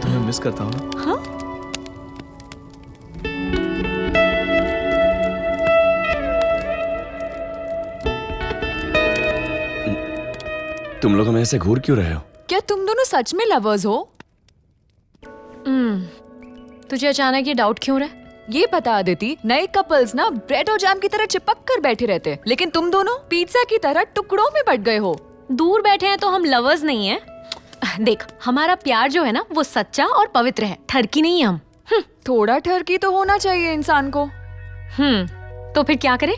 तुम्हें मिस करता हूँ ना। हाँ? तुम लोग हमें ऐसे घूर क्यों रहे हो? क्या तुम दोनों सच में लवर्स हो? तुझे अचानक ये डाउट क्यों रहा है? ये पता अदिति, नए कपल्स ना ब्रेड और जैम की तरह चिपक कर बैठे रहते हैं, लेकिन तुम दोनों पिज्जा की तरह टुकड़ों में बट गए हो। दूर बैठे हैं तो हम लवर्स नहीं हैं। देख, हमारा प्यार जो है ना वो सच्चा और पवित्र है, ठरकी नहीं है हम। थोड़ा ठरकी तो होना चाहिए इंसान को। तो फिर क्या करें?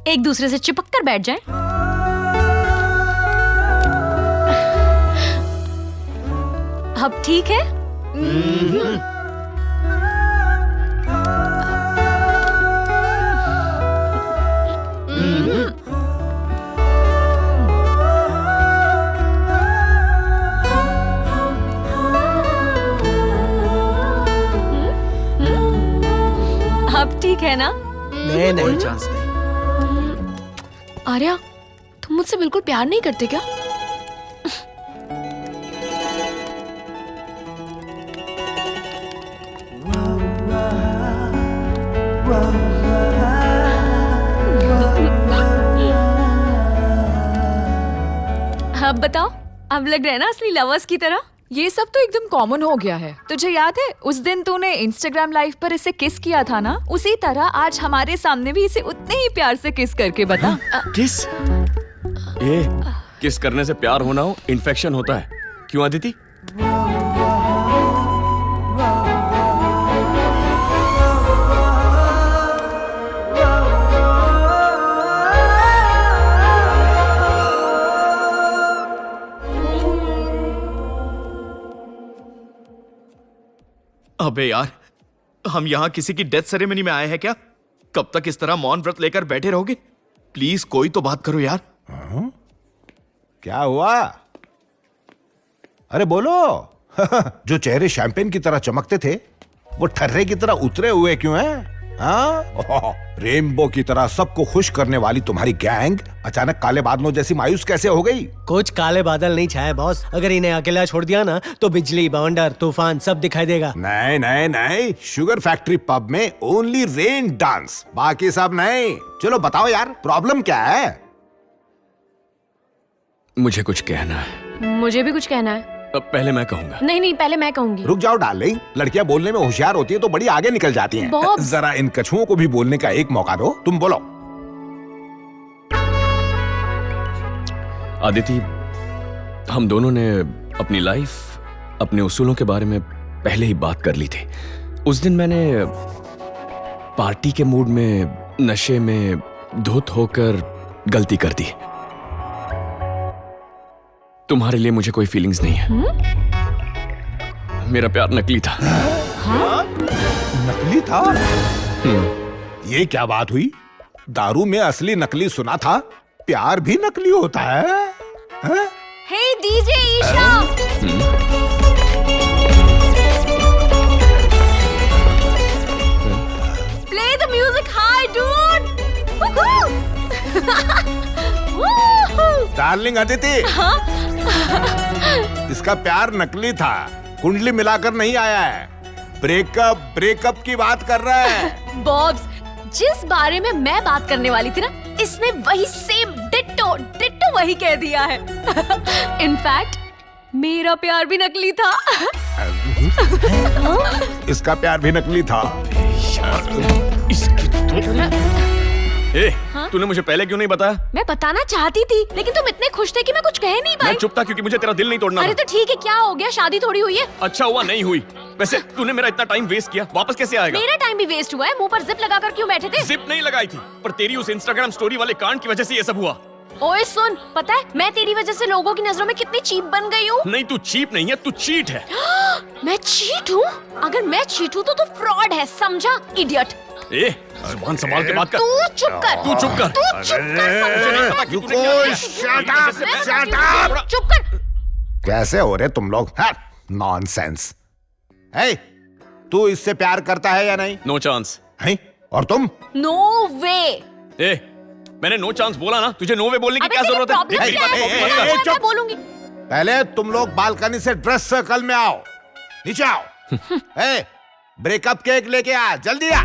एक दूसरे से चिपक कर बैठ जाएं? अब ठीक है? अब ठीक है ना? नहीं कोई चांस नहीं। आर्या, तुम मुझसे बिल्कुल प्यार नहीं करते क्या? अब बताओ, अब लग रहा है ना असली लवर्स की तरह? ये सब तो एकदम कॉमन हो गया है। तुझे याद है उस दिन तूने इंस्टाग्राम लाइव पर इसे किस किया था ना? उसी तरह आज हमारे सामने भी इसे उतने ही प्यार से किस करके बता। किस? ये किस करने से प्यार होना हो इन्फेक्शन होता है, क्यों अदिति? अबे यार, हम यहाँ किसी की डेथ सेरेमनी में आए हैं क्या? कब तक इस तरह मौन व्रत लेकर बैठे रहोगे? प्लीज कोई तो बात करो यार। क्या हुआ? अरे बोलो। जो चेहरे शैंपेन की तरह चमकते थे वो ठर्रे की तरह उतरे हुए क्यों हैं? रेनबो की तरह सबको खुश करने वाली तुम्हारी गैंग अचानक काले बादलों जैसी मायूस कैसे हो गई? कुछ काले बादल नहीं छाए बॉस। अगर इन्हें अकेला छोड़ दिया ना तो बिजली, बवंडर, तूफान सब दिखाई देगा। नहीं नहीं नहीं, शुगर फैक्ट्री पब में ओनली रेन डांस, बाकी सब नहीं। चलो बताओ यार, प्रॉब्लम क्या है? मुझे कुछ कहना है। मुझे भी कुछ कहना है। अब पहले मैं कहूंगा। नहीं, पहले मैं कहूंगी। रुक जाओ डार्लिंग, लड़कियां बोलने में होशियार होती है तो बड़ी आगे निकल जाती हैं। बॉब। जरा इन कछुओं को भी बोलने का एक मौका दो। तुम बोलो। आदिति, हम दोनों ने अपनी लाइफ, अपने उसूलों के बारे में पहले ही बात कर ली थी। उस दिन मैंने पार्टी के मूड में, नशे में धुत होकर गलती कर दी। तुम्हारे लिए मुझे कोई फीलिंग्स नहीं है। मेरा प्यार नकली था। नकली था? ये क्या बात हुई? दारू में असली नकली सुना था, प्यार भी नकली होता है? Hey DJ Isha, play the music high dude. Darling Aditi, इसका प्यार नकली था, कुंडली मिलाकर नहीं आया है। ब्रेकअप की बात कर रहा है। बॉब्स, जिस बारे में मैं बात करने वाली थी ना, इसने वही सेम डिट्टो वही कह दिया है। इनफैक्ट मेरा प्यार भी नकली था। इसका प्यार भी नकली था। तूने मुझे पहले क्यों नहीं बताया? मैं बताना चाहती थी, लेकिन तुम इतने खुश थे कि मैं कुछ कह नहीं पाई। मैं चुप था क्योंकि मुझे तेरा दिल नहीं तोड़ना अरे था। तो ठीक है, क्या हो गया? शादी थोड़ी हुई है। अच्छा हुआ नहीं हुई। वैसे तूने मेरा इतना टाइम वेस्ट किया, वापस कैसे आएगा? मेरा टाइम भी वेस्ट हुआ है। मुंह पर जिप लगाकर क्यों बैठे थे? जिप नहीं लगाई थी, पर तेरी उस इंस्टाग्राम स्टोरी वाले कांड की वजह से ये सब हुआ। ओए सुन, पता है मैं तेरी वजह से लोगों की नजरों में कितनी चीप बन गई हूँ? नहीं, तू चीप नहीं है, तू चीट है। मैं चीट हूँ? अगर मैं चीट हूँ तो तू फ्रॉड है, समझा? इडियट। जुबान संभाल के बात कर। तू चुप कर। तू चुप कर। तू चुप कर। चुप कर। कैसे हो रहे तुम लोग? नॉनसेंस। तू इससे प्यार करता है या नहीं? No chance. और तुम? No way. मैंने नो चांस बोला ना, तुझे नो वे बोलने की क्या जरूरत है? मैं बोलूंगी। पहले तुम लोग बालकनी से ड्रेस सर्कल में आओ। नीचे आओ। ए, ब्रेकअप केक लेके आ, जल्दी आ।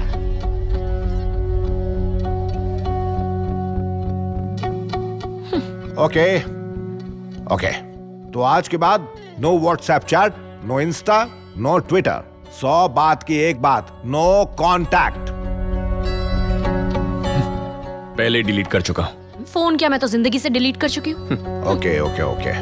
ओके ओके, तो आज के बाद no WhatsApp chat, no Insta, no Twitter. 100 बात की एक बात, नो कांटेक्ट। पहले डिलीट कर चुका हूं। फोन क्या, मैं तो जिंदगी से डिलीट कर चुकी हूँ। Okay okay okay.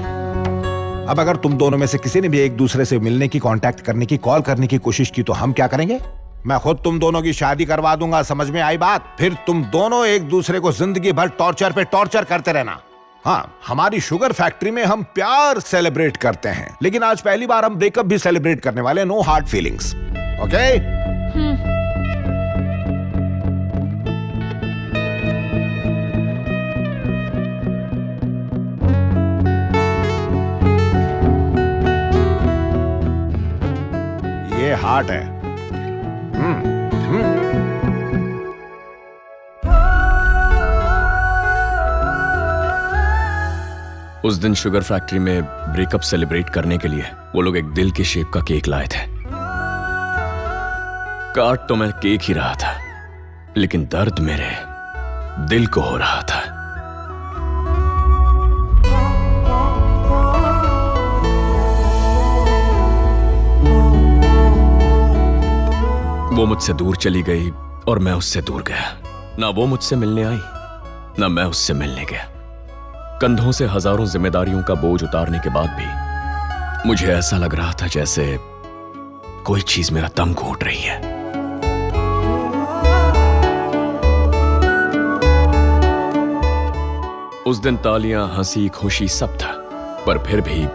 अब अगर तुम दोनों में से किसी ने भी एक दूसरे से मिलने की, कांटेक्ट करने की, कॉल करने की कोशिश की तो हम क्या करेंगे? मैं खुद तुम दोनों की शादी करवा दूंगा, समझ में आई बात? फिर तुम दोनों एक दूसरे को जिंदगी भर टॉर्चर पे टॉर्चर करते रहना। हाँ, हमारी शुगर फैक्ट्री में हम प्यार सेलिब्रेट करते हैं, लेकिन आज पहली बार हम ब्रेकअप भी सेलिब्रेट करने वाले। No hard feelings, okay? ये हार्ट है। उस दिन शुगर फैक्ट्री में ब्रेकअप सेलिब्रेट करने के लिए वो लोग एक दिल के शेप का केक लाए थे। काट तो मैं केक ही रहा था, लेकिन दर्द मेरे दिल को हो रहा था। वो मुझसे दूर चली गई और मैं उससे दूर गया। ना वो मुझसे मिलने आई, ना मैं उससे मिलने गया। कंधों से हजारों जिम्मेदारियों का बोझ उतारने के बाद भी मुझे ऐसा लग रहा था जैसे कोई चीज मेरा दम घोट रही है। उस दिन तालियां, हंसी, खुशी सब था, पर फिर भी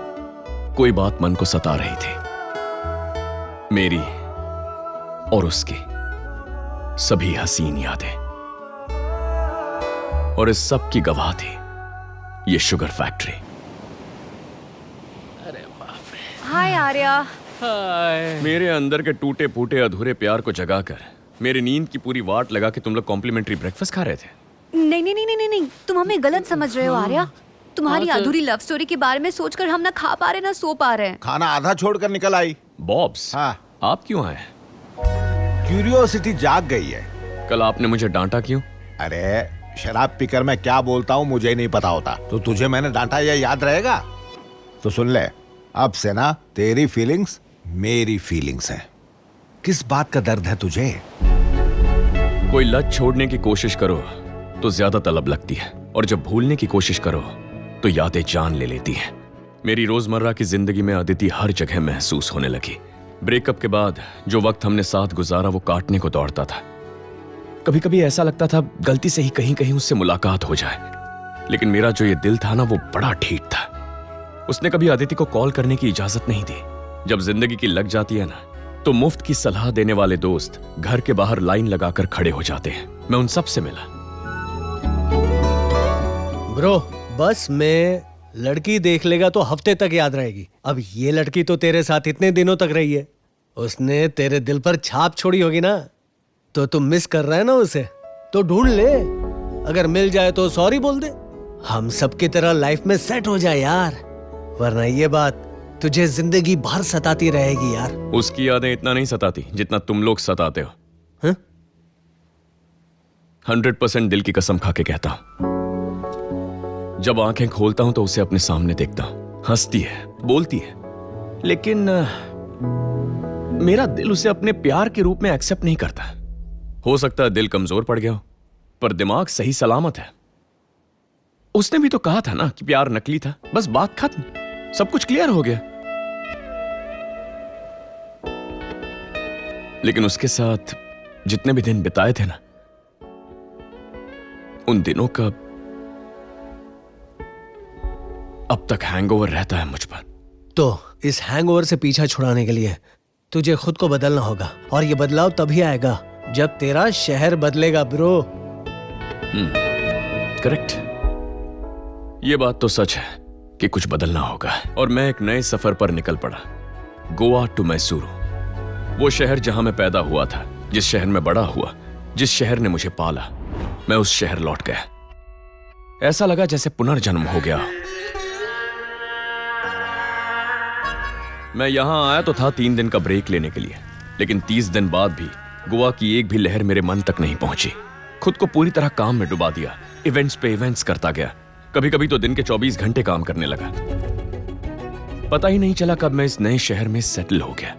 कोई बात मन को सता रही थी। मेरी और उसकी सभी हसीन यादें, और इस सब की गवाह थी ये शुगर फैक्ट्री। हाय आर्या। मेरे अंदर के टूटे फूटे अधूरे प्यार को जगाकर मेरी नींद की पूरी वाट लगा के तुम लोग कॉम्प्लीमेंट्री ब्रेकफास्ट खा रहे थे। नहीं नहीं नहीं नहीं नहीं, तुम हमें गलत समझ रहे हो आर्या। तुम्हारी अधूरी लव स्टोरी के बारे में सोचकर हम ना खा पा रहे ना सो पा रहे हैं। खाना आधा छोड़कर निकल आई। बॉब्स, हाँ। आप क्यों आए? क्यूरियोसिटी जाग गई है। कल आपने मुझे डांटा क्यों? अरे शराब पीकर मैं क्या बोलता हूँ मुझे नहीं पता होता, तो तुझे मैंने डांटा या याद रहेगा? तो सुन ले, अब से ना तेरी फीलिंग्स मेरी फीलिंग्स हैं। किस बात का दर्द है तुझे? कोई लत छोड़ने की कोशिश करो तो ज्यादा तलब लगती है, और जब भूलने की कोशिश करो तो यादें जान ले लेती हैं। मेरी रोजमर्रा की जिंदगी में अदिति हर जगह महसूस होने लगी। ब्रेकअप के बाद जो वक्त हमने साथ गुजारा वो काटने को दौड़ता था। कभी कभी ऐसा लगता था गलती से ही कहीं कहीं उससे मुलाकात हो जाए, लेकिन मेरा जो ये दिल था ना वो बड़ा ठीक था। उसने कभी अदिति को कॉल करने की इजाजत नहीं दी। जब जिंदगी की लग जाती है ना, तो मुफ्त की सलाह देने वाले दोस्त घर के बाहर लाइन लगाकर खड़े हो जाते हैं। मैं उन सब से मिला। ब्रो, बस में लड़की देख लेगा तो हफ्ते तक याद रहेगी। अब ये लड़की तो तेरे साथ इतने दिनों तक रही है, उसने तेरे दिल पर छाप छोड़ी होगी ना, तो तुम मिस कर रहा है ना उसे, तो ढूंढ ले। अगर मिल जाए तो सॉरी बोल दे, हम सबकी तरह लाइफ में सेट हो जाए यार, वरना ये बात तुझे जिंदगी भर सताती रहेगी यार। उसकी यादें इतना नहीं सताती जितना तुम लोग सताते हो। हाँ? 100% दिल की कसम खा के कहता हूं। जब आंखें खोलता हूं तो उसे अपने सामने देखता हूं। हंसती है, बोलती है, लेकिन मेरा दिल उसे अपने प्यार के रूप में एक्सेप्ट नहीं करता। हो सकता है दिल कमजोर पड़ गया हो, पर दिमाग सही सलामत है। उसने भी तो कहा था ना कि प्यार नकली था। बस बात खत्म, सब कुछ क्लियर हो गया। लेकिन उसके साथ जितने भी दिन बिताए थे ना, उन दिनों का अब तक हैंगओवर रहता है मुझ पर। तो इस हैंगओवर से पीछा छुड़ाने के लिए तुझे खुद को बदलना होगा, और ये बदलाव तभी आएगा जब तेरा शहर बदलेगा ब्रो। करेक्ट। ये बात तो सच है कि कुछ बदलना होगा, और मैं एक नए सफर पर निकल पड़ा। गोवा टू मैसूरू, वो शहर जहां मैं पैदा हुआ था, जिस शहर में बड़ा हुआ, जिस शहर ने मुझे पाला। मैं उस शहर लौट गया। ऐसा लगा जैसे पुनर्जन्म हो गया। मैं यहाँ आया तो था 3 दिन का ब्रेक लेने के लिए, लेकिन 30 दिन बाद भी गोवा की एक भी लहर मेरे मन तक नहीं पहुंची। खुद को पूरी तरह काम में डुबा दिया, इवेंट्स पे इवेंट्स करता गया। कभी कभी तो दिन के 24 घंटे काम करने लगा। पता ही नहीं चला कब मैं इस नए शहर में सेटल हो गया।